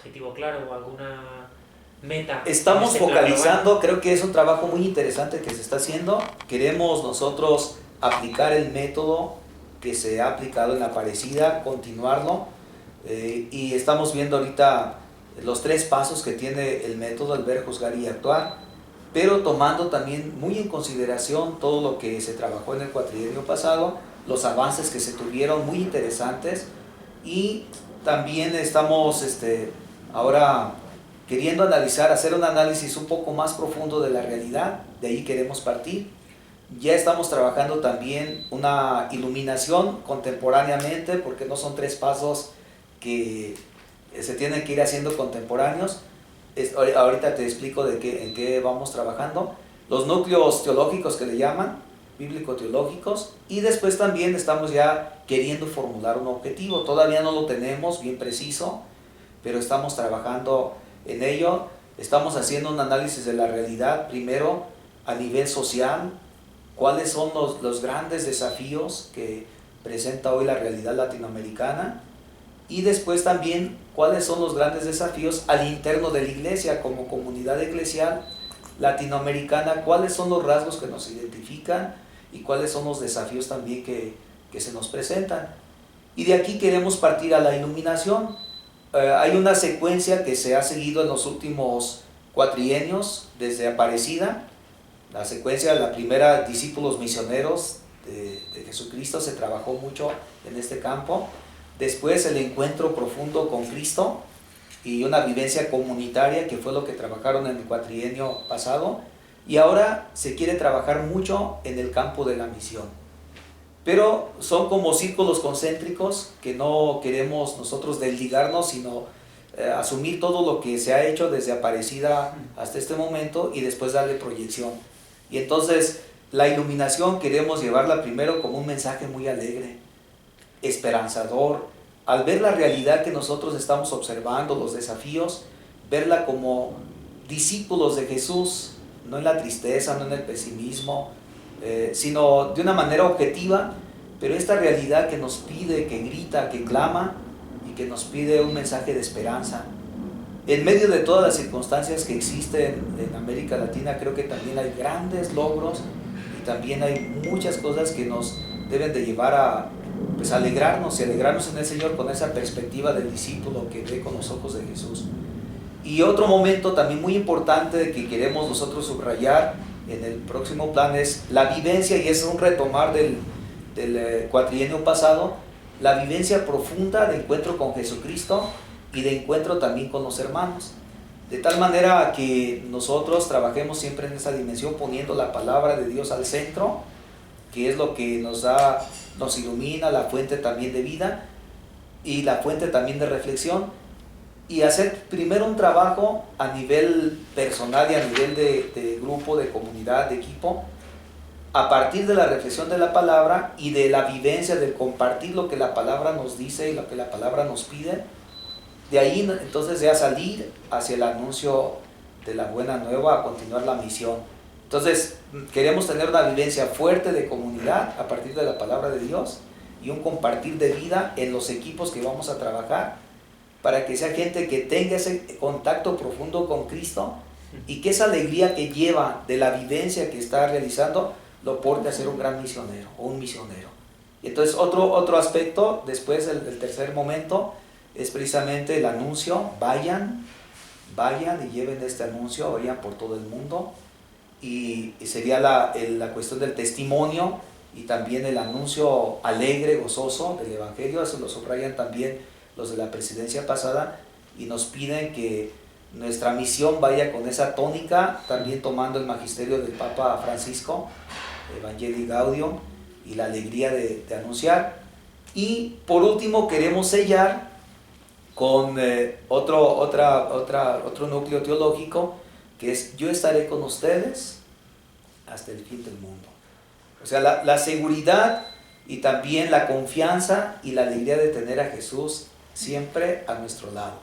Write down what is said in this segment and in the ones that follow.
objetivo claro o alguna meta? Estamos Plan focalizando, creo que es un trabajo muy interesante que se está haciendo. Queremos nosotros aplicar el método que se ha aplicado en la Aparecida, continuarlo, y estamos viendo ahorita los 3 pasos que tiene el método, el ver, juzgar y actuar, pero tomando también muy en consideración todo lo que se trabajó en el cuatrienio pasado, los avances que se tuvieron muy interesantes, y también estamos ahora queriendo analizar, hacer un análisis un poco más profundo de la realidad, de ahí queremos partir. Ya estamos trabajando también una iluminación contemporáneamente, porque no son 3 pasos que se tienen que ir haciendo contemporáneos. Ahorita te explico en qué vamos trabajando. Los núcleos teológicos que le llaman, bíblico-teológicos, y después también estamos ya queriendo formular un objetivo. Todavía no lo tenemos bien preciso, pero estamos trabajando en ello. Estamos haciendo un análisis de la realidad, primero a nivel social, cuáles son los grandes desafíos que presenta hoy la realidad latinoamericana, y después también cuáles son los grandes desafíos al interno de la iglesia como comunidad eclesial latinoamericana, cuáles son los rasgos que nos identifican y cuáles son los desafíos también que se nos presentan. Y de aquí queremos partir a la iluminación. Hay una secuencia que se ha seguido en los últimos cuatrienios desde Aparecida. La secuencia, la primera, discípulos misioneros de Jesucristo, se trabajó mucho en este campo. Después el encuentro profundo con Cristo y una vivencia comunitaria, que fue lo que trabajaron en el cuatrienio pasado. Y ahora se quiere trabajar mucho en el campo de la misión. Pero son como círculos concéntricos que no queremos nosotros desligarnos, sino asumir todo lo que se ha hecho desde Aparecida hasta este momento y después darle proyección. Y entonces la iluminación queremos llevarla primero como un mensaje muy alegre, esperanzador. Al ver la realidad que nosotros estamos observando, los desafíos, verla como discípulos de Jesús, no en la tristeza, no en el pesimismo, sino de una manera objetiva, pero esta realidad que nos pide, que grita, que clama y que nos pide un mensaje de esperanza. En medio de todas las circunstancias que existen en América Latina, creo que también hay grandes logros y también hay muchas cosas que nos deben de llevar a alegrarnos y alegrarnos en el Señor con esa perspectiva del discípulo que ve con los ojos de Jesús. Y otro momento también muy importante que queremos nosotros subrayar en el próximo plan es la vivencia, y es un retomar del cuatrienio pasado, la vivencia profunda de encuentro con Jesucristo y de encuentro también con los hermanos, de tal manera que nosotros trabajemos siempre en esa dimensión, poniendo la palabra de Dios al centro, que es lo que nos ilumina, la fuente también de vida y la fuente también de reflexión, y hacer primero un trabajo a nivel personal y a nivel de grupo, de comunidad, de equipo, a partir de la reflexión de la palabra y de la vivencia, del compartir lo que la palabra nos dice y lo que la palabra nos pide. De ahí entonces ya salir hacia el anuncio de la buena nueva, a continuar la misión. Entonces queremos tener una vivencia fuerte de comunidad a partir de la palabra de Dios y un compartir de vida en los equipos que vamos a trabajar, para que sea gente que tenga ese contacto profundo con Cristo y que esa alegría que lleva de la vivencia que está realizando lo porte a ser un gran misionero o un misionero. Y entonces otro aspecto, después el tercer momento, es precisamente el anuncio. Vayan y lleven este anuncio, vayan por todo el mundo. Y sería la cuestión del testimonio y también el anuncio alegre, gozoso del Evangelio. Eso lo subrayan también los de la presidencia pasada, y nos piden que nuestra misión vaya con esa tónica, también tomando el magisterio del Papa Francisco, Evangelii Gaudium, y la alegría de anunciar. Y por último queremos sellar con otro núcleo teológico, que es: yo estaré con ustedes hasta el fin del mundo. O sea, la seguridad y también la confianza y la alegría de tener a Jesús siempre a nuestro lado.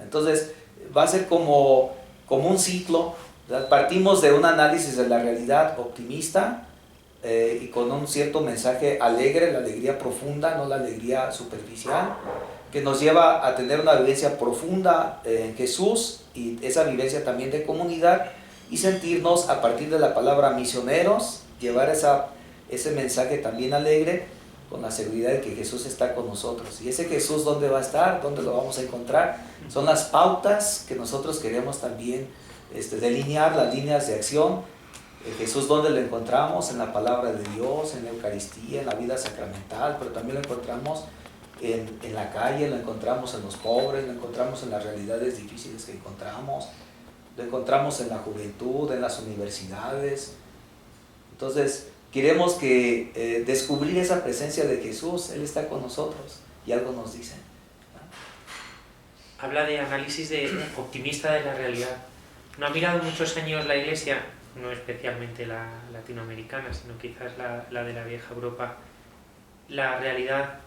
Entonces va a ser como un ciclo. Partimos de un análisis de la realidad optimista, y con un cierto mensaje alegre, la alegría profunda, no la alegría superficial. que nos lleva a tener una vivencia profunda en Jesús y esa vivencia también de comunidad y sentirnos a partir de la palabra misioneros, llevar ese mensaje también alegre con la seguridad de que Jesús está con nosotros. Y ese Jesús, ¿dónde va a estar? ¿Dónde lo vamos a encontrar? Son las pautas que nosotros queremos también delinear, las líneas de acción. Jesús, ¿dónde lo encontramos? En la palabra de Dios, en la Eucaristía, en la vida sacramental, pero también lo encontramos en la calle, lo encontramos en los pobres, lo encontramos en las realidades difíciles que encontramos, lo encontramos en la juventud, en las universidades. Entonces, queremos que descubrir esa presencia de Jesús. Él está con nosotros y algo nos dice. Habla de análisis optimista de la realidad. No ha mirado muchos años la Iglesia, no especialmente la latinoamericana, sino quizás la de la vieja Europa, la realidad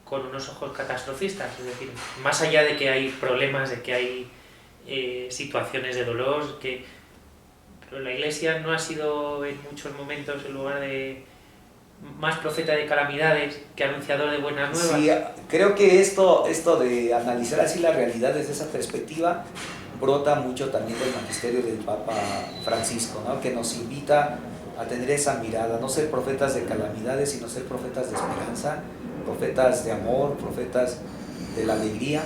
con unos ojos catastrofistas, es decir, más allá de que hay problemas, de que hay situaciones de dolor, pero la Iglesia no ha sido en muchos momentos en lugar de más profeta de calamidades que anunciador de buenas nuevas. Sí, creo que esto de analizar así la realidad desde esa perspectiva brota mucho también del magisterio del Papa Francisco, ¿no? Que nos invita a tener esa mirada, no ser profetas de calamidades, sino ser profetas de esperanza, profetas de amor, profetas de la alegría.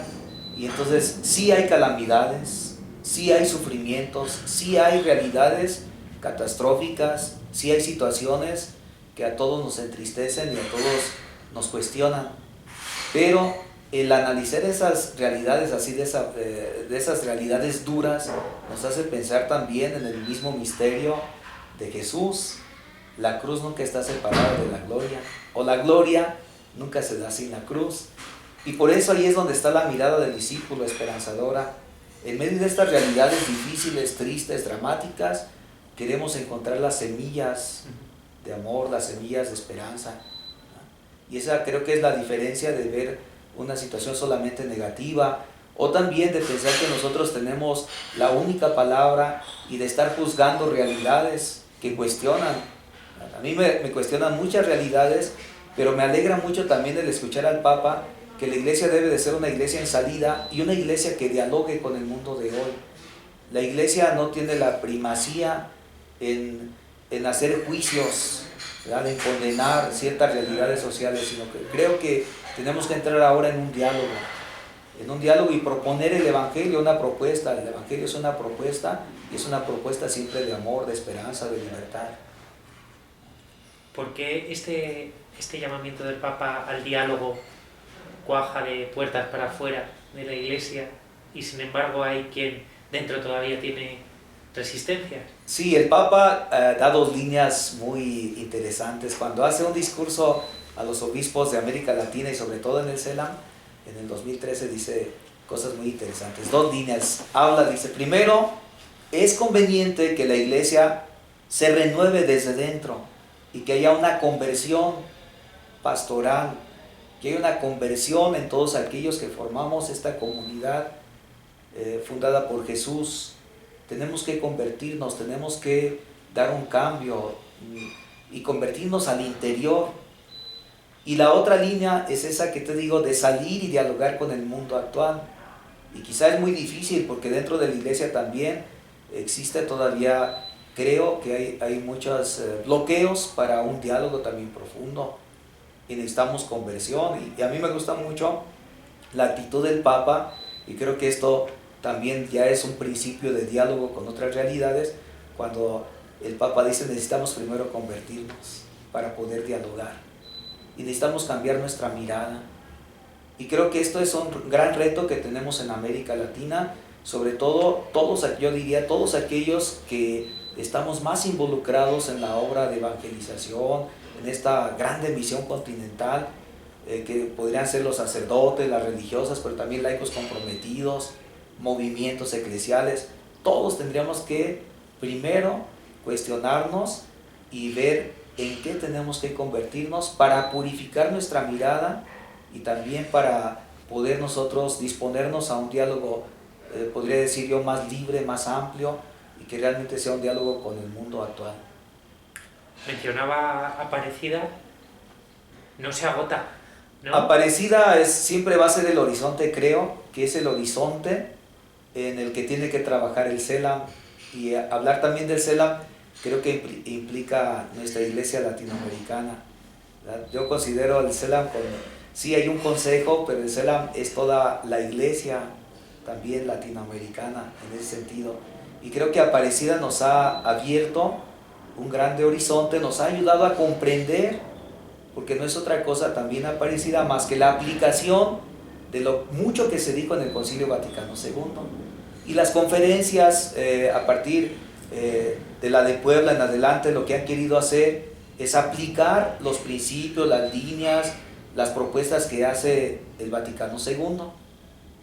Y entonces sí hay calamidades, sí hay sufrimientos, sí hay realidades catastróficas, sí hay situaciones que a todos nos entristecen y a todos nos cuestionan, pero el analizar esas realidades así, de esas realidades duras, nos hace pensar también en el mismo misterio de Jesús. La cruz nunca está separada de la gloria, o la gloria nunca se da sin la cruz, y por eso ahí es donde está la mirada del discípulo esperanzadora. En medio de estas realidades difíciles, tristes, dramáticas, queremos encontrar las semillas de amor, las semillas de esperanza. Y esa creo que es la diferencia de ver una situación solamente negativa, o también de pensar que nosotros tenemos la única palabra y de estar juzgando realidades que cuestionan. A mí me cuestionan muchas realidades, pero me alegra mucho también el escuchar al Papa que la iglesia debe de ser una iglesia en salida y una iglesia que dialogue con el mundo de hoy. La iglesia no tiene la primacía en hacer juicios, ¿verdad?, en condenar ciertas realidades sociales, sino que creo que tenemos que entrar ahora en un diálogo y proponer el Evangelio, una propuesta. El Evangelio es una propuesta y es una propuesta siempre de amor, de esperanza, de libertad. ¿Por qué este llamamiento del Papa al diálogo cuaja de puertas para afuera de la Iglesia y sin embargo hay quien dentro todavía tiene resistencias? Sí, el Papa da dos líneas muy interesantes. Cuando hace un discurso a los obispos de América Latina y sobre todo en el CELAM, en el 2013 dice cosas muy interesantes. Dos líneas. Dice, primero, es conveniente que la iglesia se renueve desde dentro y que haya una conversión pastoral, que haya una conversión en todos aquellos que formamos esta comunidad fundada por Jesús. Tenemos que convertirnos, tenemos que dar un cambio y convertirnos al interior. Y la otra línea es esa que te digo, de salir y dialogar con el mundo actual. Y quizá es muy difícil porque dentro de la iglesia también existe todavía, creo que hay muchos bloqueos para un diálogo también profundo. Y necesitamos conversión. Y a mí me gusta mucho la actitud del Papa, y creo que esto también ya es un principio de diálogo con otras realidades, cuando el Papa dice necesitamos primero convertirnos para poder dialogar. Y necesitamos cambiar nuestra mirada. Y creo que esto es un gran reto que tenemos en América Latina, sobre todo yo diría todos aquellos que estamos más involucrados en la obra de evangelización, en esta grande misión continental, que podrían ser los sacerdotes, las religiosas, pero también laicos comprometidos, movimientos eclesiales. Todos tendríamos que primero cuestionarnos y ver en qué tenemos que convertirnos para purificar nuestra mirada y también para poder nosotros disponernos a un diálogo, podría decir yo, más libre, más amplio, y que realmente sea un diálogo con el mundo actual. Mencionaba Aparecida, no se agota ¿no? Aparecida siempre va a ser el horizonte, creo, que es el horizonte en el que tiene que trabajar el CELAM. Y hablar también del CELAM creo que implica nuestra iglesia latinoamericana, ¿verdad? Yo considero el CELAM sí hay un consejo, pero el CELAM es toda la iglesia también latinoamericana en ese sentido. Y creo que Aparecida nos ha abierto un grande horizonte, nos ha ayudado a comprender, porque no es otra cosa también Aparecida más que la aplicación de lo mucho que se dijo en el Concilio Vaticano II. Y las conferencias a partir de la de Puebla en adelante, lo que han querido hacer es aplicar los principios, las líneas, las propuestas que hace el Vaticano II.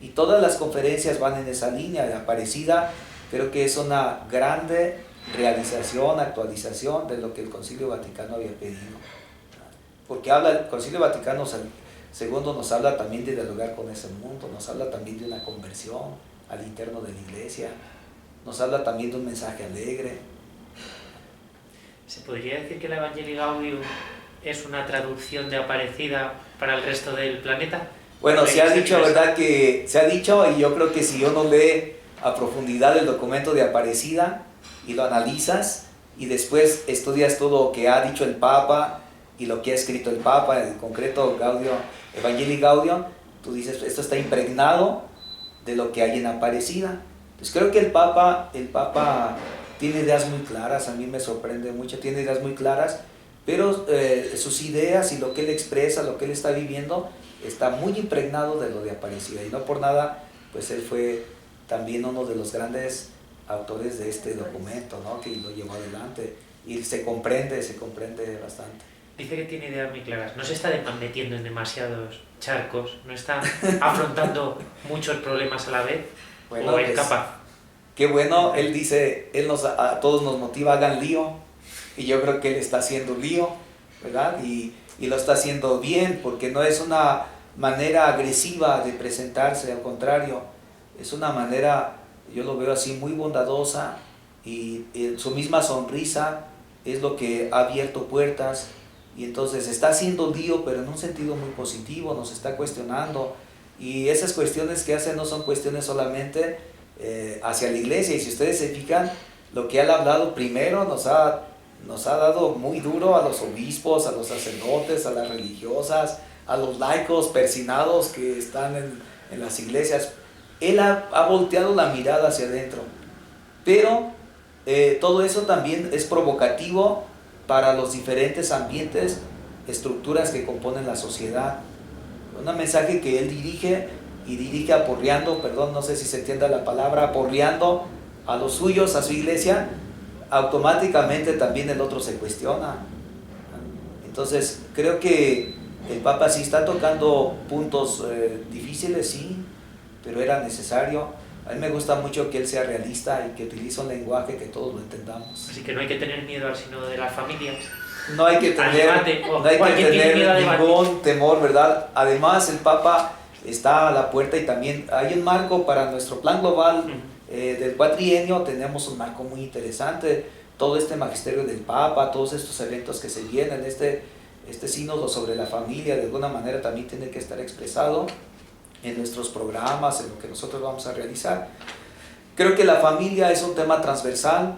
Y todas las conferencias van en esa línea. De Aparecida creo que es una grande realización, actualización de lo que el Concilio Vaticano había pedido. Porque el Concilio Vaticano II nos habla también de dialogar con ese mundo, nos habla también de una conversión al interno de la iglesia, nos habla también de un mensaje alegre. ¿Se podría decir que la Evangelii Gaudium es una traducción de Aparecida para el resto del planeta? Bueno, se ha dicho, ¿verdad? Que se ha dicho, y yo creo que si uno lee a profundidad el documento de Aparecida y lo analizas y después estudias todo lo que ha dicho el Papa y lo que ha escrito el Papa, en concreto Evangelii Gaudium, tú dices, esto está impregnado de lo que hay en Aparecida. Pues creo que el Papa tiene ideas muy claras, a mí me sorprende mucho, tiene ideas muy claras, pero sus ideas y lo que él expresa, lo que él está viviendo, está muy impregnado de lo de Aparecida. Y no por nada, pues él fue también uno de los grandes autores de este documento, ¿no? Que lo llevó adelante. Y se comprende bastante. Dice que tiene ideas muy claras. No se está metiendo en demasiados charcos, no está afrontando muchos problemas a la vez, bueno, o es capaz. Qué bueno, él dice, a todos nos motiva, hagan lío, y yo creo que él está haciendo lío, ¿verdad? Y lo está haciendo bien, porque no es una manera agresiva de presentarse, al contrario, es una manera, yo lo veo así, muy bondadosa, y su misma sonrisa es lo que ha abierto puertas. Y entonces está haciendo lío, pero en un sentido muy positivo, nos está cuestionando. Y esas cuestiones que hace no son cuestiones solamente hacia la iglesia. Y si ustedes se fijan, lo que él ha hablado primero nos ha dado muy duro a los obispos, a los sacerdotes, a las religiosas, a los laicos persinados que están en las iglesias. Él ha volteado la mirada hacia adentro. Pero todo eso también es provocativo para los diferentes ambientes, estructuras que componen la sociedad. Un mensaje que él dirige aporreando, perdón, no sé si se entienda la palabra, aporreando a los suyos, a su iglesia, automáticamente también el otro se cuestiona. Entonces, creo que el Papa sí está tocando puntos difíciles, sí, pero era necesario. A mí me gusta mucho que él sea realista y que utilice un lenguaje que todos lo entendamos. Así que no hay que tener miedo al sino de las familias. No hay que tener ningún temor, ¿verdad? Además, el Papa está a la puerta y también hay un marco para nuestro plan global del cuatrienio. Tenemos un marco muy interesante. Todo este magisterio del Papa, todos estos eventos que se vienen, este sínodo sobre la familia, de alguna manera también tiene que estar expresado en nuestros programas, en lo que nosotros vamos a realizar. Creo que la familia es un tema transversal,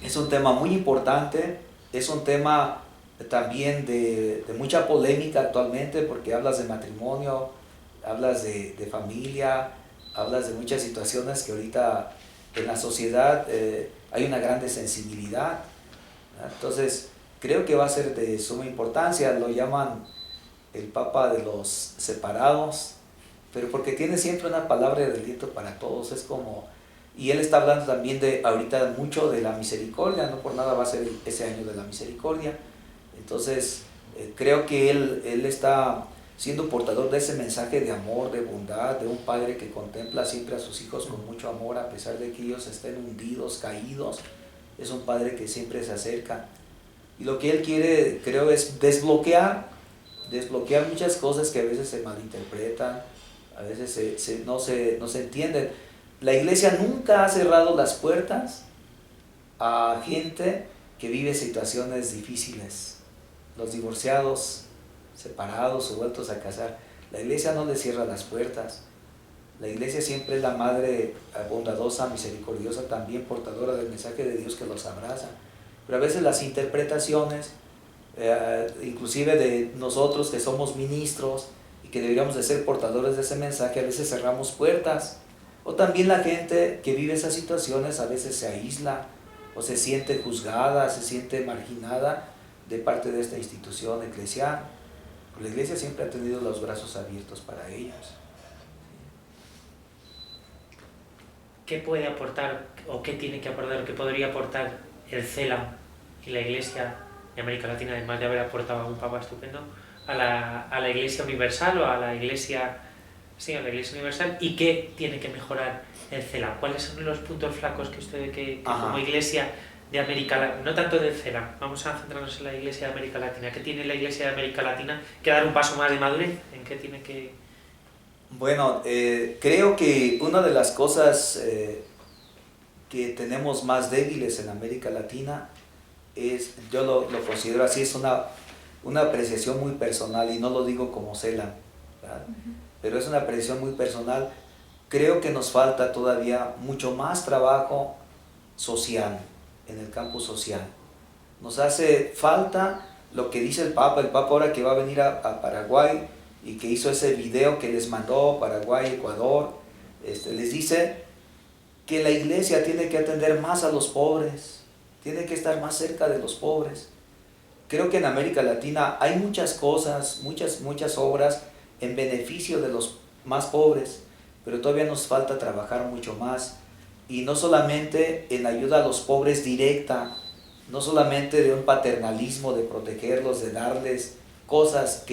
es un tema muy importante, es un tema también de mucha polémica actualmente, porque hablas de matrimonio, hablas de familia, hablas de muchas situaciones que ahorita en la sociedad hay una grande sensibilidad. Entonces, creo que va a ser de suma importancia. Lo llaman el Papa de los separados, pero porque tiene siempre una palabra de aliento para todos, es como, y él está hablando también ahorita mucho de la misericordia, no por nada va a ser ese año de la misericordia. Entonces creo que él está siendo portador de ese mensaje de amor, de bondad, de un padre que contempla siempre a sus hijos con mucho amor, a pesar de que ellos estén hundidos, caídos. Es un padre que siempre se acerca, y lo que él quiere, creo, es desbloquear muchas cosas que a veces se malinterpretan, a veces no se entienden. La iglesia nunca ha cerrado las puertas a gente que vive situaciones difíciles, los divorciados, separados o vueltos a casar. La iglesia no le cierra las puertas. La iglesia siempre es la madre bondadosa, misericordiosa, también portadora del mensaje de Dios que los abraza. Pero a veces las interpretaciones, inclusive de nosotros que somos ministros y que deberíamos de ser portadores de ese mensaje, a veces cerramos puertas. O también la gente que vive esas situaciones a veces se aísla o se siente juzgada, se siente marginada de parte de esta institución eclesial. La iglesia siempre ha tenido los brazos abiertos para ellos. ¿Qué puede aportar o qué tiene que aportar o qué podría aportar el CELAM y la Iglesia de América Latina, además de haber aportado a un Papa estupendo, a la Iglesia Universal o a la Iglesia, sí, a la Iglesia Universal? ¿Y qué tiene que mejorar el CELAM? ¿Cuáles son los puntos flacos que usted ve que como Iglesia de América Latina, no tanto del CELAM, vamos a centrarnos en la Iglesia de América Latina? ¿Qué tiene la Iglesia de América Latina que dar un paso más de madurez? ¿En qué tiene que...? Bueno, creo que una de las cosas que tenemos más débiles en América Latina es, yo lo considero así, es una apreciación muy personal, y no lo digo como CELAM, ¿verdad? Pero es una apreciación muy personal. Creo que nos falta todavía mucho más trabajo social, en el campo social. Nos hace falta lo que dice el Papa ahora que va a venir a Paraguay, y que hizo ese video que les mandó Paraguay, Ecuador, les dice que la iglesia tiene que atender más a los pobres, tiene que estar más cerca de los pobres. Creo que en América Latina hay muchas cosas, muchas obras en beneficio de los más pobres, pero todavía nos falta trabajar mucho más, y no solamente en ayuda a los pobres directa, no solamente de un paternalismo de protegerlos, de darles cosas que